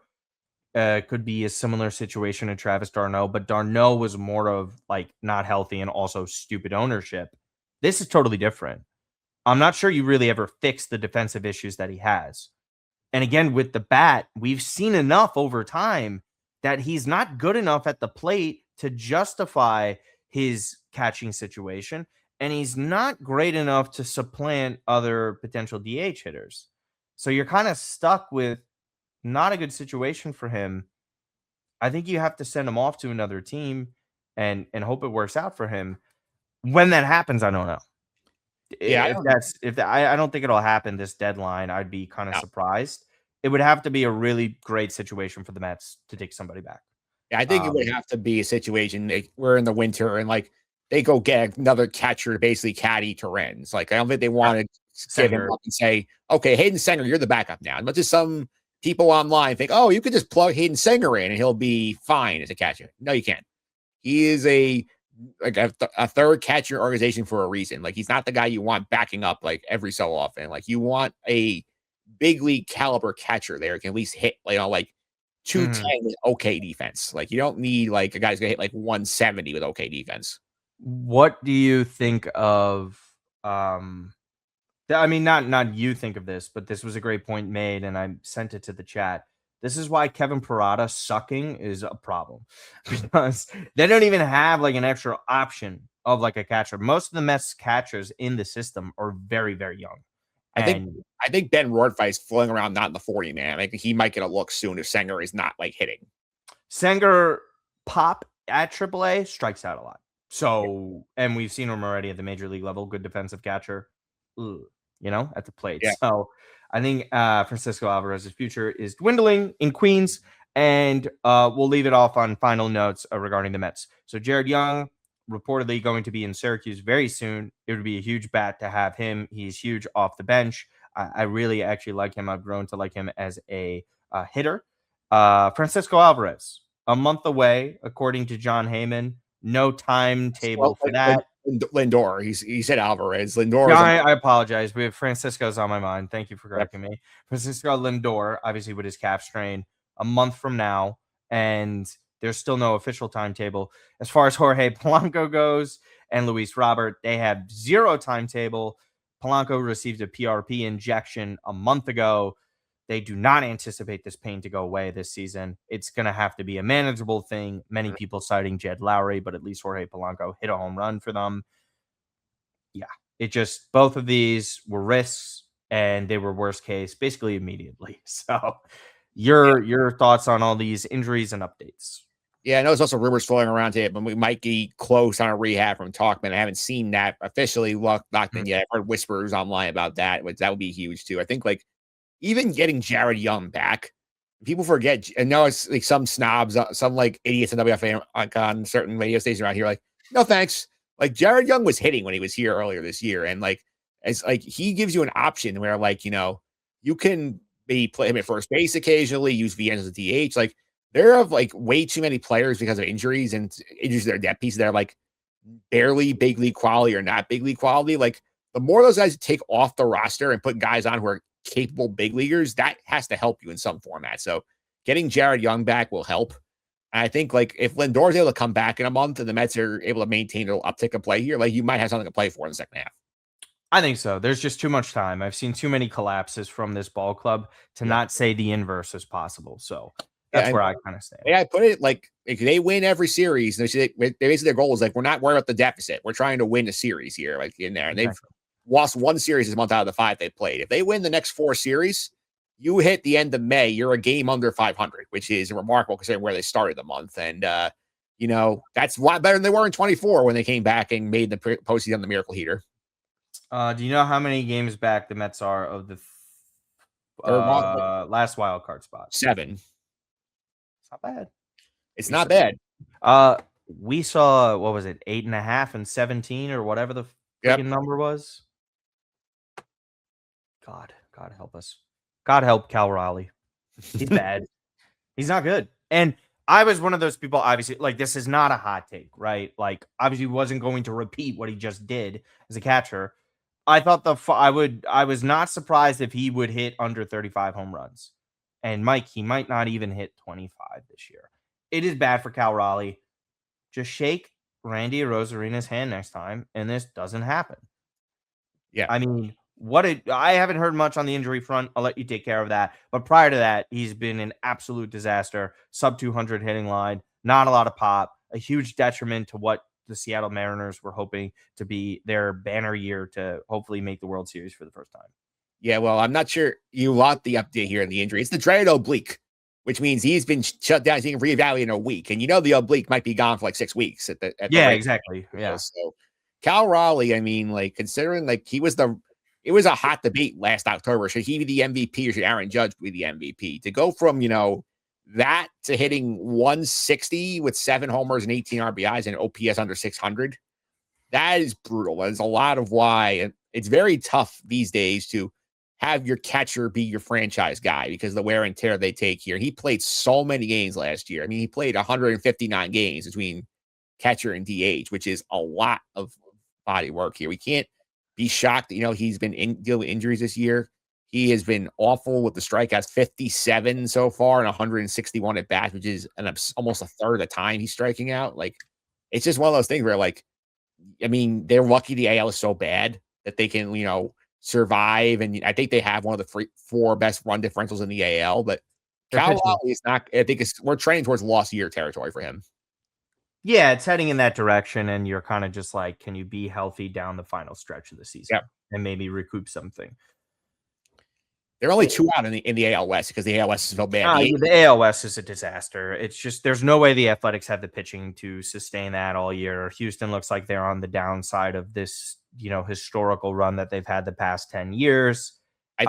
Could be a similar situation to Travis d'Arnaud, but d'Arnaud was more of like not healthy and also stupid ownership. This is totally different. I'm not sure you really ever fix the defensive issues that he has. And again, with the bat, we've seen enough over time that he's not good enough at the plate to justify his catching situation. And he's not great enough to supplant other potential DH hitters. So you're kind of stuck with not a good situation for him. I think you have to send him off to another team and hope it works out for him. When that happens, I don't know. Yeah, I don't think it'll happen this deadline. I'd be kind of surprised. It would have to be a really great situation for the Mets to take somebody back. Yeah, I think it would have to be a situation like we're in the winter and like they go get another catcher to basically caddy Torrens. Like I don't think they want to give him up and say, okay, Hayden Singer, you're the backup now. As much as some people online think, oh, you could just plug Hayden Singer in and he'll be fine as a catcher. No, you can't. He is a third catcher organization for a reason. Like he's not the guy you want backing up like every so often. Like you want a big league caliber catcher there who can at least hit like 210 with okay defense. Like you don't need like a guy who's gonna hit like 170 with okay defense. What do you think of I mean, not you think of this, but this was a great point made, and I sent it to the chat. This is why Kevin Parada sucking is a problem because they don't even have like an extra option of like a catcher. Most of the Mets catchers in the system are very, very young. I think Ben Rortveist is floating around not in the 40 man. I think he might get a look soon if Sanger is not like hitting. Sanger pop at AAA strikes out a lot. So, and we've seen him already at the major league level. Good defensive catcher. At the plate. Yeah. So I think Francisco Alvarez's future is dwindling in Queens, and we'll leave it off on final notes regarding the Mets. So Jared Young reportedly going to be in Syracuse very soon. It would be a huge bat to have him. He's huge off the bench. I really actually like him. I've grown to like him as a hitter. Francisco Alvarez, a month away, according to John Heyman. No timetable for that. Lindor. He said Alvarez. Lindor. Yeah, I apologize. We have Francisco's on my mind. Thank you for correcting me. Francisco Lindor, obviously with his calf strain, a month from now, and there's still no official timetable. As far as Jorge Polanco goes and Luis Robert, they have zero timetable. Polanco received a PRP injection a month ago. They do not anticipate this pain to go away this season. It's going to have to be a manageable thing. Many people citing Jed Lowry, but at least Jorge Polanco hit a home run for them. Yeah, it just, both of these were risks and they were worst case basically immediately. So your thoughts on all these injuries and updates? Yeah, I know there's also rumors floating around today, but we might be close on a rehab from Talkman. I haven't seen that officially locked in yet. I've heard whispers online about that, which that would be huge too. I think like even getting Jared Young back, people forget. And now it's like some snobs, some like idiots in WFA like on certain radio stations around here, like, no thanks. Like Jared Young was hitting when he was here earlier this year, and like it's like he gives you an option where like you can maybe play him at first base occasionally, use VN as a DH. Like there are like way too many players because of injuries and injuries to their depth pieces that are like barely big league quality or not big league quality. Like the more those guys take off the roster and put guys on who are capable big leaguers, that has to help you in some format. So getting Jared Young back will help. And I think like if Lindor is able to come back in a month and the Mets are able to maintain an uptick of play here, like you might have something to play for in the second half. I think so. There's just too much time. I've seen too many collapses from this ball club to not say the inverse is possible. So that's where I kind of stand. Yeah, I put it like if they win every series, basically their goal is like we're not worried about the deficit. We're trying to win a series here, like in there. And they've lost one series this month out of the 5 they played. If they win the next 4 series, you hit the end of May, you're a game under 500, which is remarkable considering where they started the month. And that's a lot better than they were in 24 when they came back and made the postseason on the Miracle Heater. Do you know how many games back the Mets are of the last wild card spot? 7. It's not bad. It's not bad. We saw, what was it, 8.5 and 17 or whatever the freaking number was. God help us. God help Cal Raleigh. He's bad. He's not good. And I was one of those people, obviously, like this is not a hot take, right? Like obviously wasn't going to repeat what he just did as a catcher. I thought I was not surprised if he would hit under 35 home runs. And Mike, he might not even hit 25 this year. It is bad for Cal Raleigh. Just shake Randy Arozarina's hand next time, and this doesn't happen. Yeah. I mean, I haven't heard much on the injury front. I'll let you take care of that. But prior to that, he's been an absolute disaster. Sub 200 hitting line, not a lot of pop, a huge detriment to what the Seattle Mariners were hoping to be their banner year to hopefully make the World Series for the first time. Yeah, well, I'm not sure you want the update here in the injury. It's the dreaded oblique, which means he's been shut down. So he can reevaluate in a week. And the oblique might be gone for like 6 weeks at the exactly. Yeah. So Cal Raleigh, I mean, like considering like it was a hot debate last October. Should he be the MVP or should Aaron Judge be the MVP? To go from, that to hitting 160 with 7 homers and 18 RBIs and OPS under 600, that is brutal. That's a lot of why it's very tough these days to have your catcher be your franchise guy because of the wear and tear they take here. He played so many games last year. I mean, he played 159 games between catcher and DH, which is a lot of body work here. We can't be shocked that, he's been dealing with injuries this year. He has been awful with the strikeouts, 57 so far and 161 at bats, which is almost a third of the time he's striking out. Like, it's just one of those things where, like, I mean, they're lucky the AL is so bad that they can, survive. And I think they have one of the 4 best run differentials in the AL. But Cal Raleigh is not. I think we're trending towards lost year territory for him. Yeah, it's heading in that direction, and you're kind of just like, can you be healthy down the final stretch of the season and maybe recoup something? They're only 2 out in the AL West because the AL West is so bad. The AL West is a disaster. It's just there's no way the Athletics have the pitching to sustain that all year. Houston looks like they're on the downside of this, historical run that they've had the past 10 years. I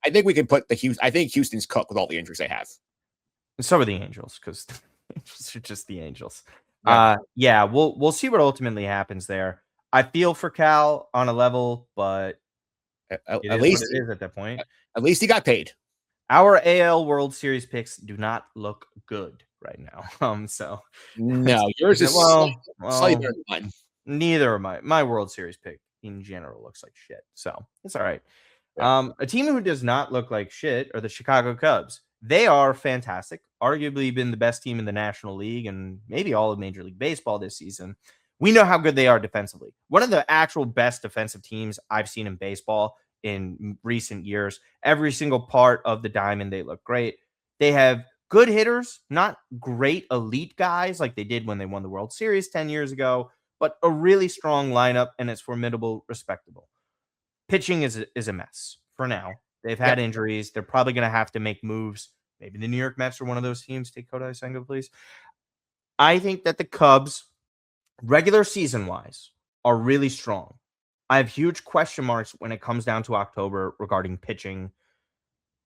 think we can put I think Houston's cooked with all the injuries they have. And so are the Angels because it's just the Angels. Yeah. We'll see what ultimately happens there. I feel for Cal on a level, but at least it is at that point. At least he got paid. Our AL World Series picks do not look good right now. So no, yours is slightly better than mine. Neither of my World Series pick in general looks like shit. So it's all right. Yeah. A team who does not look like shit are the Chicago Cubs. They are fantastic, arguably been the best team in the National League and maybe all of Major League Baseball this season. We know how good they are defensively. One of the actual best defensive teams I've seen in baseball in recent years. Every single part of the diamond, they look great. They have good hitters, not great elite guys like they did when they won the World Series 10 years ago, but a really strong lineup, and it's formidable, respectable. Pitching is a mess for now. They've had injuries. They're probably going to have to make moves. Maybe the New York Mets are one of those teams. Take Kodai Senga, please. I think that the Cubs, regular season-wise, are really strong. I have huge question marks when it comes down to October regarding pitching.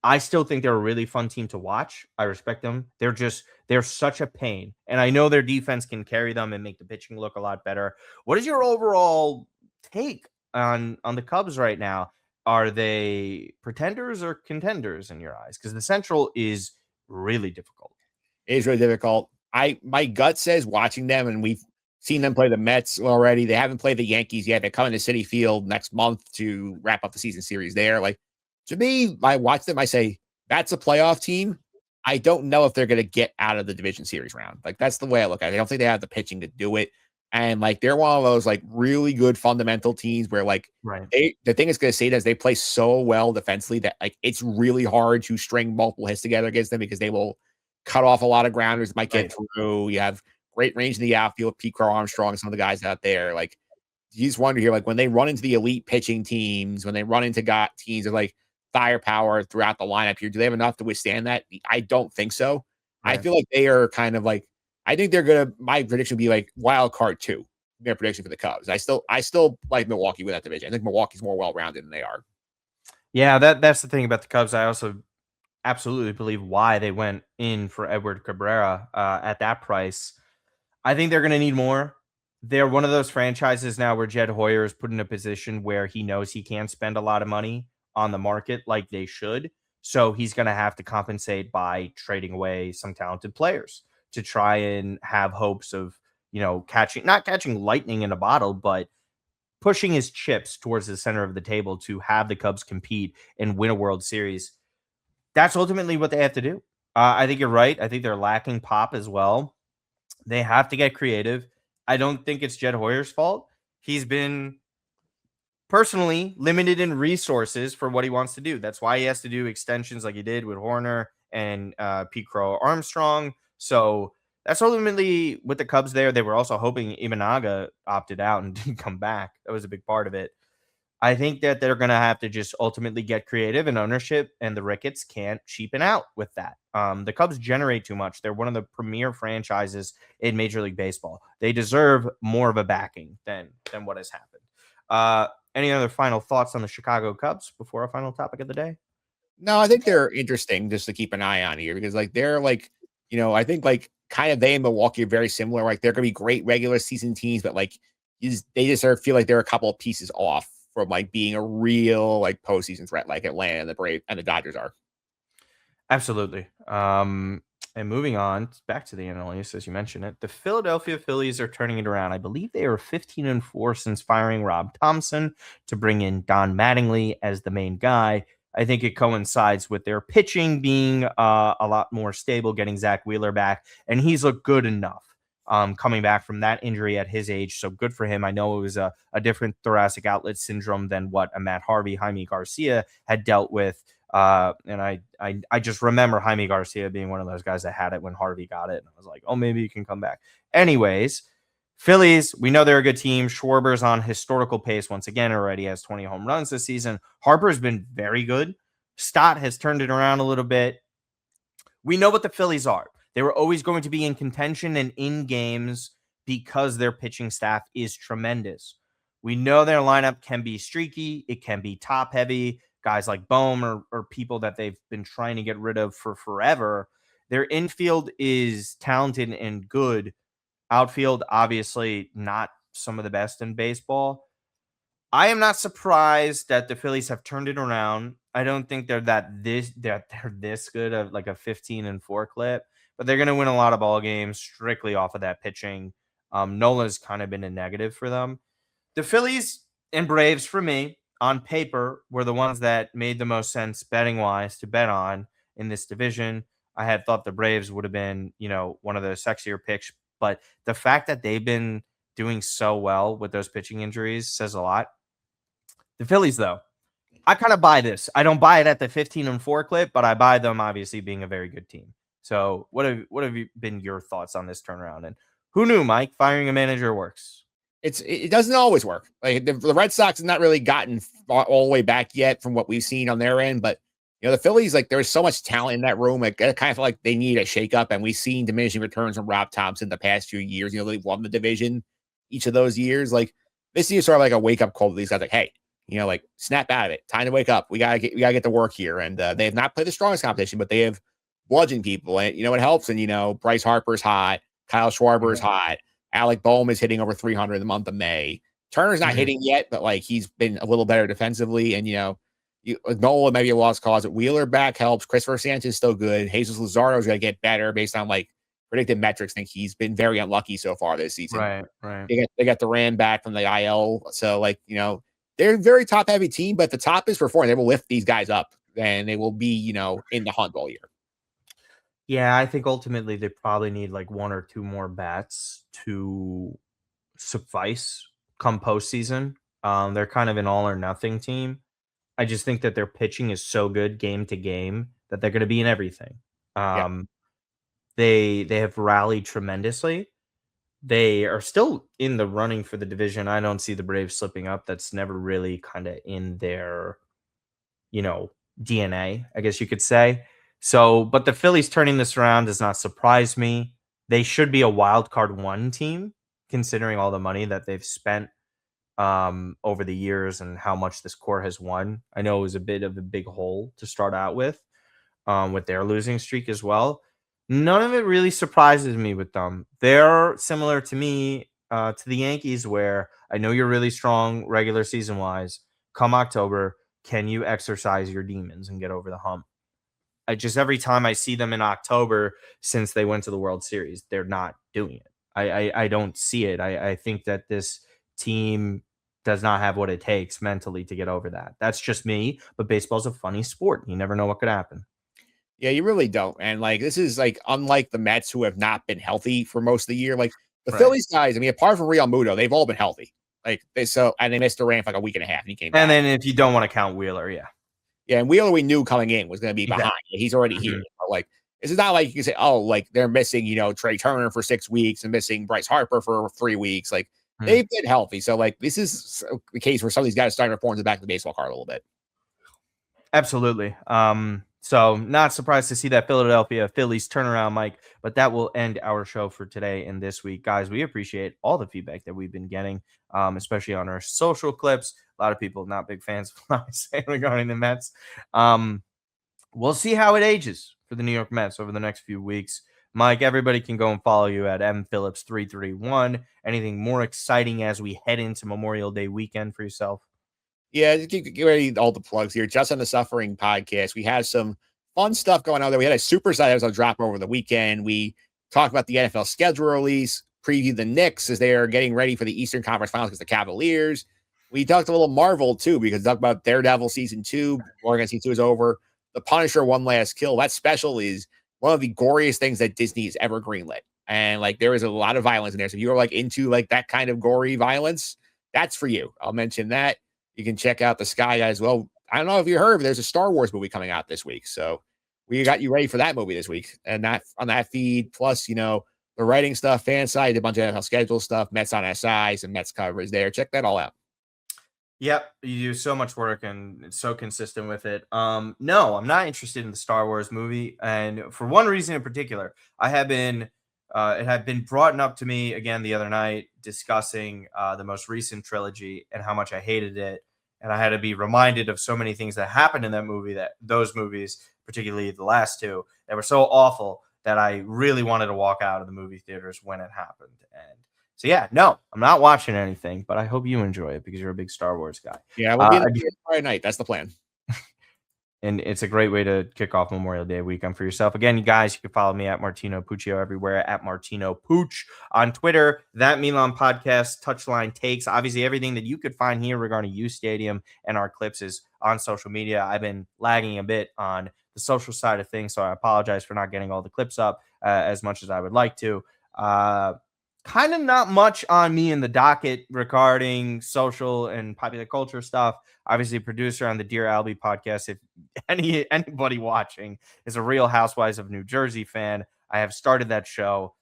I still think they're a really fun team to watch. I respect them. They're such a pain. And I know their defense can carry them and make the pitching look a lot better. What is your overall take on the Cubs right now? Are they pretenders or contenders in your eyes? Because the Central is really difficult. It is really difficult. My gut says watching them, and we've seen them play the Mets already. They haven't played the Yankees yet. They're coming to Citi Field next month to wrap up the season series there. Like, To me, I watch them, I say, that's a playoff team. I don't know if they're going to get out of the division series round. Like, that's the way I look at it. I don't think they have the pitching to do it. And like, they're one of those like really good fundamental teams where like Right. the thing is going to say is they play so well defensively that like it's really hard to string multiple hits together against them because they will cut off a lot of grounders, might get through. You have great range in the outfield, Pete Crow Armstrong, some of the guys out there. Like, you just wonder here, like when they run into the elite pitching teams, when they run into teams of like firepower throughout the lineup here, do they have enough to withstand that? I don't think so. Right. I feel like they are kind of like, I think they're gonna. My prediction would be like wild card 2. Their prediction for the Cubs. I still like Milwaukee with that division. I think Milwaukee's more well rounded than they are. Yeah, that's the thing about the Cubs. I also absolutely believe why they went in for Edward Cabrera at that price. I think they're going to need more. They're one of those franchises now where Jed Hoyer is put in a position where he knows he can't spend a lot of money on the market like they should. So he's going to have to compensate by trading away some talented players to try and have hopes of, not catching lightning in a bottle, but pushing his chips towards the center of the table to have the Cubs compete and win a World Series. That's ultimately what they have to do. I think you're right. I think they're lacking pop as well. They have to get creative. I don't think it's Jed Hoyer's fault. He's been personally limited in resources for what he wants to do. That's why he has to do extensions like he did with Horner and Pete Crow Armstrong. So that's ultimately with the Cubs there. They were also hoping Imanaga opted out and didn't come back. That was a big part of it. I think that they're going to have to just ultimately get creative, and ownership and the Ricketts can't cheapen out with that. The Cubs generate too much. They're one of the premier franchises in Major League Baseball. They deserve more of a backing than what has happened. Any other final thoughts on the Chicago Cubs before our final topic of the day? No, I think they're interesting just to keep an eye on here because like they're like, I think like kind of they and Milwaukee are very similar. Like they're gonna be great regular season teams, but like they just feel like they're a couple of pieces off from like being a real like postseason threat like Atlanta and the Braves and the Dodgers are. Absolutely. And moving on back to the NL East, as you mentioned it, the Philadelphia Phillies are turning it around. I believe they are 15-4 since firing Rob Thompson to bring in Don Mattingly as the main guy. I think it coincides with their pitching being a lot more stable, getting Zach Wheeler back, and he's looked good enough coming back from that injury at his age. So good for him. I know it was a different thoracic outlet syndrome than what a Matt Harvey, Jaime Garcia had dealt with. And I just remember Jaime Garcia being one of those guys that had it when Harvey got it. And I was like, oh, maybe you can come back. Anyways, Phillies, we know they're a good team. Schwarber's on historical pace once again, already has 20 home runs this season. Harper's been very good. Stott has turned it around a little bit. We know what the Phillies are. They were always going to be in contention and in games because their pitching staff is tremendous. We know their lineup can be streaky. It can be top heavy. Guys like Bohm or people that they've been trying to get rid of for forever. Their infield is talented and good. Outfield, obviously, not some of the best in baseball. I am not surprised that the Phillies have turned it around. I don't think they're this good of like a 15-4 clip, but they're going to win a lot of ball games strictly off of that pitching. Nola's kind of been a negative for them. The Phillies and Braves, for me, on paper, were the ones that made the most sense betting wise to bet on in this division. I had thought the Braves would have been, one of the sexier picks, but the fact that they've been doing so well with those pitching injuries says a lot. The Phillies, though, I kind of buy this. I don't buy it at the 15-4 clip, but I buy them obviously being a very good team. So what have been your thoughts on this turnaround? And who knew, Mike, firing a manager works? It doesn't always work. Like the Red Sox have not really gotten all the way back yet from what we've seen on their end, but the Phillies, like there's so much talent in that room. Like I kind of feel like they need a shakeup, and we've seen diminishing returns from Rob Thompson the past few years. They've won the division each of those years. Like this is sort of like a wake up call to these guys. Like, hey, like snap out of it. Time to wake up. We gotta get to work here. And they have not played the strongest competition, but they have bludgeoned people. And it helps. And Bryce Harper's hot, Kyle Schwarber's hot, Alec Bohm is hitting over 300 in the month of May. Turner's not hitting yet, but like he's been a little better defensively. And Nola maybe a lost cause. Wheeler back helps. Christopher Sanchez is still good. Jesus Luzardo is going to get better based on like predicted metrics. I think he's been very unlucky so far this season. Right. They got Duran back from the IL, so like they're a very top heavy team, but the top is performing. They will lift these guys up then they will be, in the hunt all year. Yeah, I think ultimately they probably need like one or two more bats to suffice come postseason. They're kind of an all or nothing team. I just think that their pitching is so good game to game that they're going to be in everything. Yeah. Um, they have rallied tremendously. They are still in the running for the division. I don't see the Braves slipping up. That's never really kind of in their, you know, DNA, I guess you could say. So, but the Phillies turning this around does not surprise me. They should be a wild card one team, considering all the money that they've spent over the years and how much this core has won. I know it was a bit of a big hole to start out with their losing streak as well. None of it really surprises me with them. They're similar to me to the Yankees, where I know you're really strong regular season wise. Come October, can you exercise your demons and get over the hump? I just every time I see them in October since they went to the World Series, they're not doing it. I don't see it. I think that this team does not have what it takes mentally to get over that. That's just me, but baseball's a funny sport. You never know what could happen. Yeah, you really don't. And this is unlike the Mets who have not been healthy for most of the year. Like the Right. Phillies guys, I mean, apart from Real Muto, they've all been healthy. And they missed the rain for like a week and a half and he came And back. then if you don't want to count Wheeler, yeah. Yeah, and Wheeler we knew coming in was going to be behind. Exactly. He's already here. Mhm. But this is not like you can say, oh, they're missing, Trey Turner for 6 weeks and missing Bryce Harper for 3 weeks. Mhm. They've been healthy. So this is the case where some of these guys are starting to form the back of the baseball card a little bit. Absolutely. So not surprised to see that Philadelphia Phillies turnaround, Mike, but that will end our show for today and this week. Guys, we appreciate all the feedback that we've been getting, especially on our social clips. A lot of people not big fans of what I say regarding the Mets. We'll see how it ages for the New York Mets over the next few weeks. Mike, everybody can go and follow you at mphillips331. Anything more exciting as we head into Memorial Day weekend for yourself? Yeah, just get ready all the plugs here. Just on the Suffering podcast, we have some fun stuff going on there. We had a super side episode drop over the weekend. We talked about the NFL schedule release, preview the Knicks as they are getting ready for the Eastern Conference Finals against the Cavaliers. We talked a little Marvel too, because we talked about Daredevil season 2. Oregon season 2 is over. The Punisher One Last Kill. That special is one of the goriest things that Disney has ever greenlit. And there is a lot of violence in there. So if you're into that kind of gory violence, that's for you. I'll mention that. You can check out the Sky Guy as well. I don't know if you heard, but there's a Star Wars movie coming out this week. So we got you ready for that movie this week. And that on that feed, plus, the writing stuff, fan side, a bunch of NFL schedule stuff, Mets on SI, some Mets coverage there. Check that all out. Yep, you do so much work and it's so consistent with it. No, I'm not interested in the Star Wars movie, and for one reason in particular, I have been. It had been brought up to me again the other night discussing the most recent trilogy and how much I hated it, and I had to be reminded of so many things that happened in that movie, that those movies, particularly the last two, that were so awful that I really wanted to walk out of the movie theaters when it happened. And so, yeah, no, I'm not watching anything, but I hope you enjoy it because you're a big Star Wars guy. Yeah, we'll be in the Friday night. That's the plan. And it's a great way to kick off Memorial Day weekend for yourself. Again, you guys, you can follow me at Martino Puccio everywhere, at Martino Pooch on Twitter, that Milan Podcast, Touchline Takes. Obviously, everything that you could find here regarding U Stadium and our clips is on social media. I've been lagging a bit on the social side of things, so I apologize for not getting all the clips up as much as I would like to. Kind of not much on me in the docket regarding social and popular culture stuff. Obviously, producer on the Dear Alvy podcast. If anybody watching is a Real Housewives of New Jersey fan, I have started that show.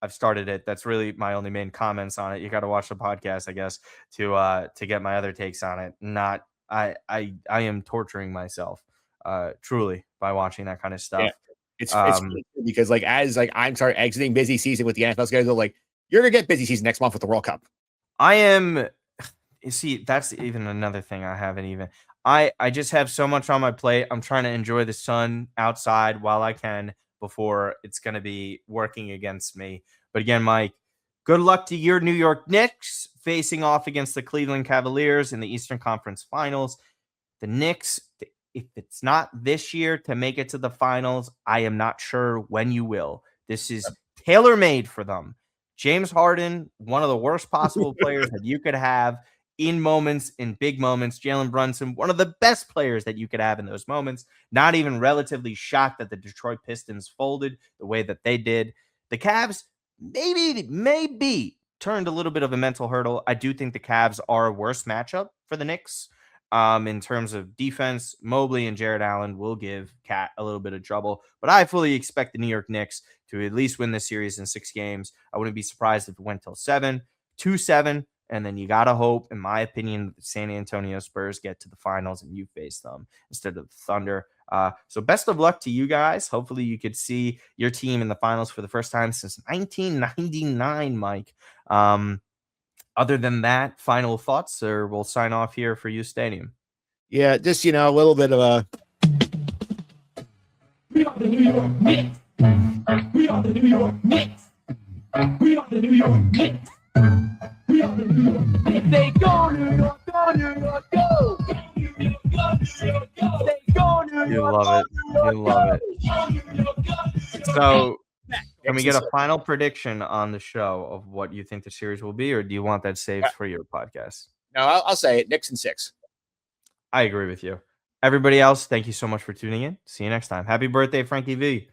I've started it. That's really my only main comments on it. You got to watch the podcast, I guess, to get my other takes on it. Not I am torturing myself truly by watching that kind of stuff. Yeah. It's really cool because as I'm sorry exiting busy season with the NFL schedule, you're gonna get busy season next month with the World Cup. I am. You see, that's even another thing I haven't even. I just have so much on my plate. I'm trying to enjoy the sun outside while I can before it's going to be working against me. But again, Mike, good luck to your New York Knicks facing off against the Cleveland Cavaliers in the Eastern Conference Finals. The Knicks, if it's not this year to make it to the finals, I am not sure when you will. This is tailor-made for them. James Harden, one of the worst possible players that you could have, in moments, in big moments. Jalen Brunson, one of the best players that you could have in those moments, not even relatively shocked that the Detroit Pistons folded the way that they did. The Cavs maybe turned a little bit of a mental hurdle. I do think the Cavs are a worse matchup for the Knicks. In terms of defense, Mobley and Jared Allen will give Cat a little bit of trouble, but I fully expect the New York Knicks to at least win this series in 6 games. I wouldn't be surprised if it went till 7, 2-7, and then you got to hope, in my opinion, the San Antonio Spurs get to the finals and you face them instead of the Thunder. So best of luck to you guys. Hopefully you could see your team in the finals for the first time since 1999, Mike. Other than that, final thoughts, or we'll sign off here for U Stadium. Yeah, just, a little bit of a... We are the New York Knicks. We are the New York Knicks. We are the New York Knicks. We are the New York Knicks. They go, New York, go, New York, go. New York, go, New York, go. They go, New York, You love it. You love it. So... Can we get a final prediction on the show of what you think the series will be, or do you want that saved for your podcast? No, I'll say it. Knicks in 6. I agree with you. Everybody else, thank you so much for tuning in. See you next time. Happy birthday, Frankie V.